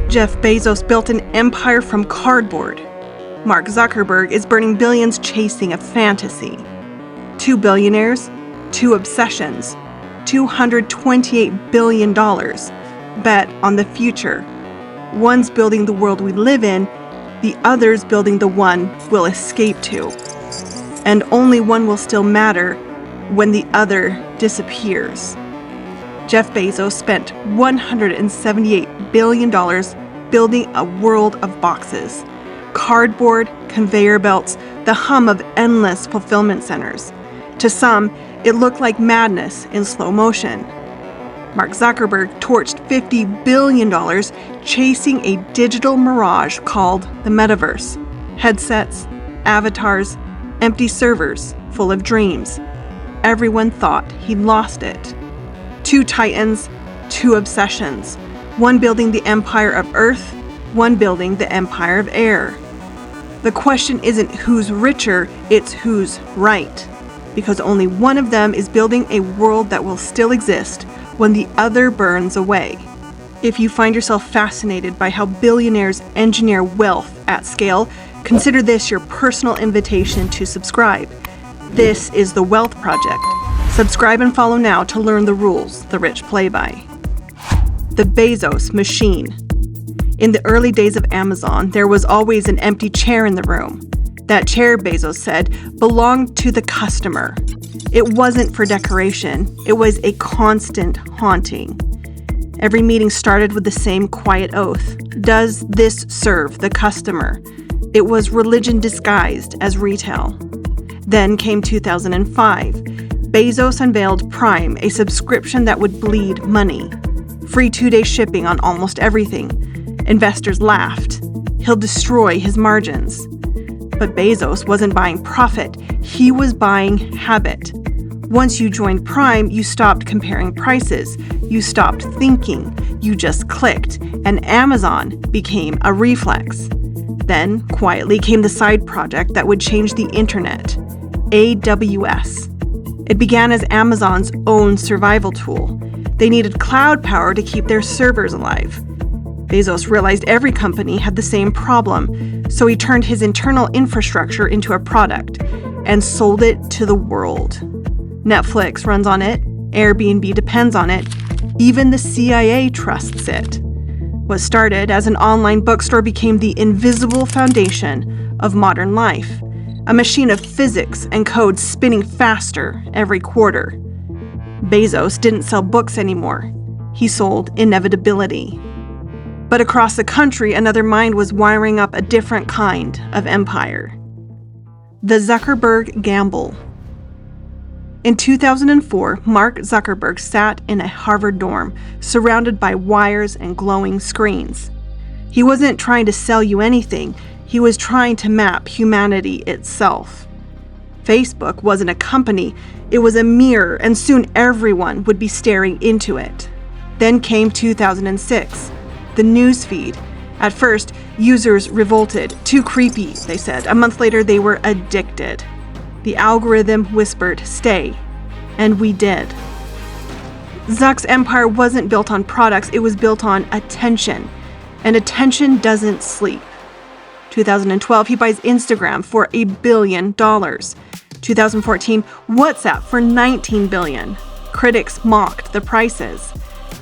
Jeff Bezos built an empire from cardboard. Mark Zuckerberg is burning billions chasing a fantasy. 2 billionaires, 2 obsessions, $228 billion bet on the future. One's building the world we live in, the other's building the one we'll escape to. And only one will still matter when the other disappears. Jeff Bezos spent $178 billion building a world of boxes, cardboard, conveyor belts, the hum of endless fulfillment centers. To some, it looked like madness in slow motion. Mark Zuckerberg torched $50 billion chasing a digital mirage called the Metaverse. Headsets, avatars, empty servers full of dreams. Everyone thought he'd lost it. 2 titans, 2 obsessions. One building the empire of Earth, one building the empire of air. The question isn't who's richer, it's who's right. Because only one of them is building a world that will still exist when the other burns away. If you find yourself fascinated by how billionaires engineer wealth at scale, consider this your personal invitation to subscribe. This is The Wealth Project. Subscribe and follow now to learn the rules the rich play by. The Bezos machine. In the early days of Amazon, there was always an empty chair in the room. That chair, Bezos said, belonged to the customer. It wasn't for decoration. It was a constant haunting. Every meeting started with the same quiet oath. Does this serve the customer? It was religion disguised as retail. Then came 2005. Bezos unveiled Prime, a subscription that would bleed money. Free 2-day shipping on almost everything. Investors laughed. He'll destroy his margins. But Bezos wasn't buying profit, he was buying habit. Once you joined Prime, you stopped comparing prices, you stopped thinking, you just clicked, and Amazon became a reflex. Then, quietly came the side project that would change the internet, AWS. It began as Amazon's own survival tool. They needed cloud power to keep their servers alive. Bezos realized every company had the same problem, so he turned his internal infrastructure into a product and sold it to the world. Netflix runs on it, Airbnb depends on it, even the CIA trusts it. What started as an online bookstore became the invisible foundation of modern life, a machine of physics and code spinning faster every quarter. Bezos didn't sell books anymore. He sold inevitability. But across the country, another mind was wiring up a different kind of empire. The Zuckerberg gamble. In 2004, Mark Zuckerberg sat in a Harvard dorm, surrounded by wires and glowing screens. He wasn't trying to sell you anything, he was trying to map humanity itself. Facebook wasn't a company, it was a mirror, and soon everyone would be staring into it. Then came 2006. The news feed. At first, users revolted. Too creepy, they said. A month later, they were addicted. The algorithm whispered, stay. And we did. Zuck's empire wasn't built on products, it was built on attention. And attention doesn't sleep. 2012, he buys Instagram for $1 billion. 2014, WhatsApp for $19 billion. Critics mocked the prices.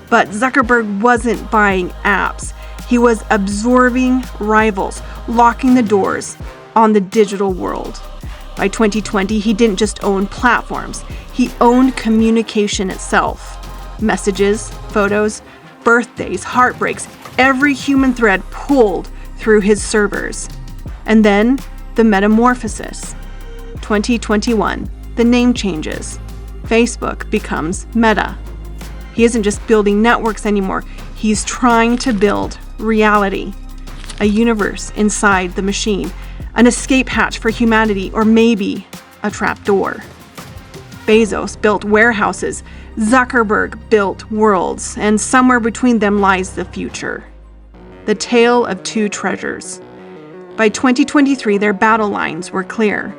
But Zuckerberg wasn't buying apps. He was absorbing rivals, locking the doors on the digital world. By 2020, he didn't just own platforms. He owned communication itself. Messages, photos, birthdays, heartbreaks, every human thread pulled through his servers. And then the metamorphosis. 2021, the name changes. Facebook becomes Meta. He isn't just building networks anymore, he's trying to build reality. A universe inside the machine, an escape hatch for humanity, or maybe a trapdoor. Bezos built warehouses, Zuckerberg built worlds, and somewhere between them lies the future. The tale of 2 treasures. By 2023, their battle lines were clear.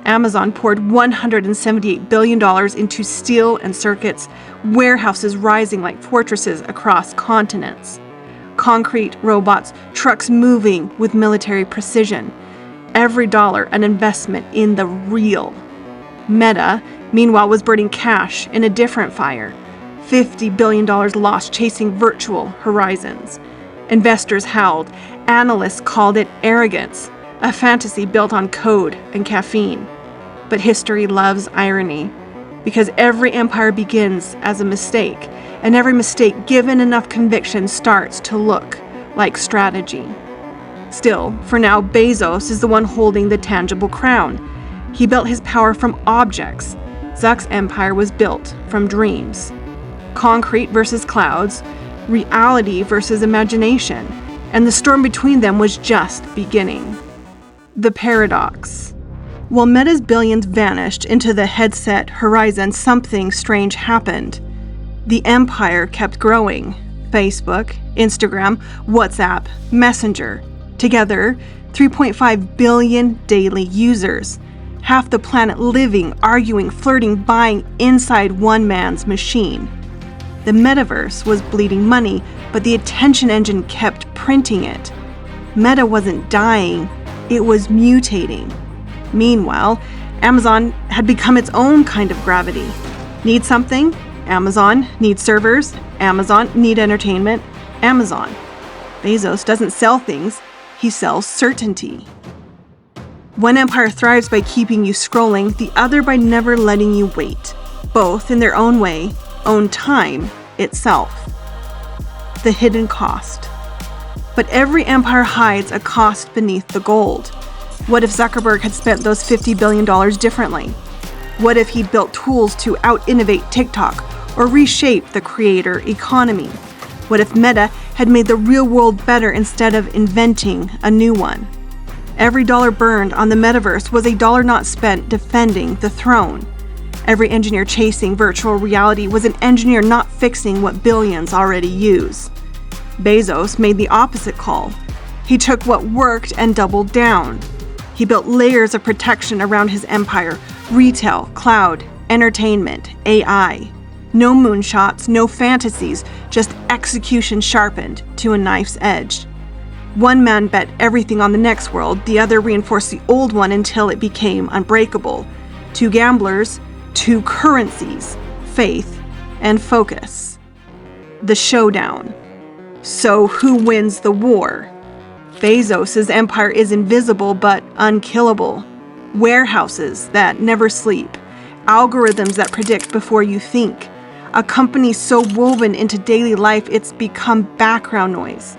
Amazon poured $178 billion into steel and circuits, warehouses rising like fortresses across continents. concrete, robots, trucks moving with military precision. Every dollar an investment in the real. Meta, meanwhile, was burning cash in a different fire. $50 billion lost chasing virtual horizons. Investors howled. Analysts called it arrogance, a fantasy built on code and caffeine. But history loves irony, because every empire begins as a mistake, and every mistake given enough conviction starts to look like strategy. Still, for now, Bezos is the one holding the tangible crown. He built his power from objects. Zuck's empire was built from dreams. Concrete versus clouds, reality versus imagination, and the storm between them was just beginning. The paradox. While Meta's billions vanished into the headset horizon, something strange happened. The empire kept growing. Facebook, Instagram, WhatsApp, Messenger. Together, 3.5 billion daily users. Half the planet living, arguing, flirting, buying inside one man's machine. The Metaverse was bleeding money, but the attention engine kept printing it. Meta wasn't dying, it was mutating. Meanwhile, Amazon had become its own kind of gravity. Need something? Amazon. Need servers? Amazon. Need entertainment? Amazon. Bezos doesn't sell things, he sells certainty. One empire thrives by keeping you scrolling, the other by never letting you wait. Both, in their own way, own time itself. The hidden cost. But every empire hides a cost beneath the gold. What if Zuckerberg had spent those $50 billion differently? What if he'd built tools to out-innovate TikTok or reshape the creator economy? What if Meta had made the real world better instead of inventing a new one? Every dollar burned on the Metaverse was a dollar not spent defending the throne. Every engineer chasing virtual reality was an engineer not fixing what billions already use. Bezos made the opposite call. He took what worked and doubled down. He built layers of protection around his empire: retail, cloud, entertainment, AI. No moonshots, no fantasies, just execution sharpened to a knife's edge. One man bet everything on the next world, the other reinforced the old one until it became unbreakable. Two gamblers, two currencies, faith and focus. The showdown. So who wins the war? Bezos' empire is invisible but unkillable. Warehouses that never sleep. Algorithms that predict before you think. A company so woven into daily life it's become background noise.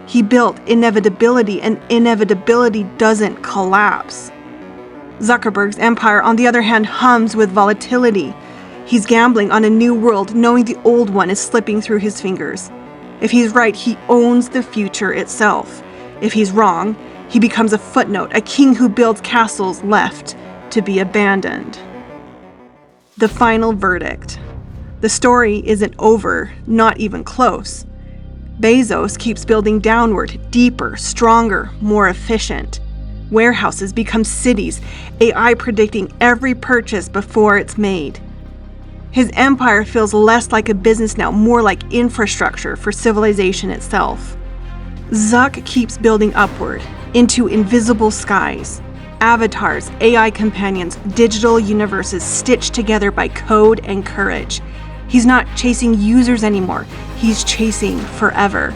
He built inevitability, and inevitability doesn't collapse. Zuckerberg's empire, on the other hand, hums with volatility. He's gambling on a new world, knowing the old one is slipping through his fingers. If he's right, he owns the future itself. If he's wrong, he becomes a footnote, a king who builds castles left to be abandoned. The final verdict. The story isn't over, not even close. Bezos keeps building downward, deeper, stronger, more efficient. Warehouses become cities, AI predicting every purchase before it's made. His empire feels less like a business now, more like infrastructure for civilization itself. Zuck keeps building upward, into invisible skies. Avatars, AI companions, digital universes stitched together by code and courage. He's not chasing users anymore, he's chasing forever.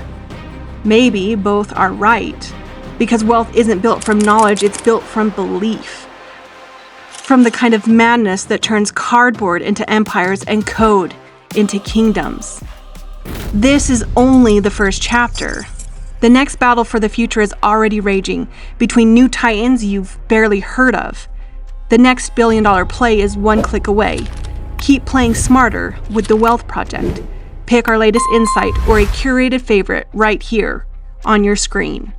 Maybe both are right, because wealth isn't built from knowledge, it's built from belief. From the kind of madness that turns cardboard into empires and code into kingdoms. This is only the first chapter. The next battle for the future is already raging between new titans you've barely heard of. The next billion-dollar play is one click away. Keep playing smarter with the Wealth Project. Pick our latest insight or a curated favorite right here on your screen.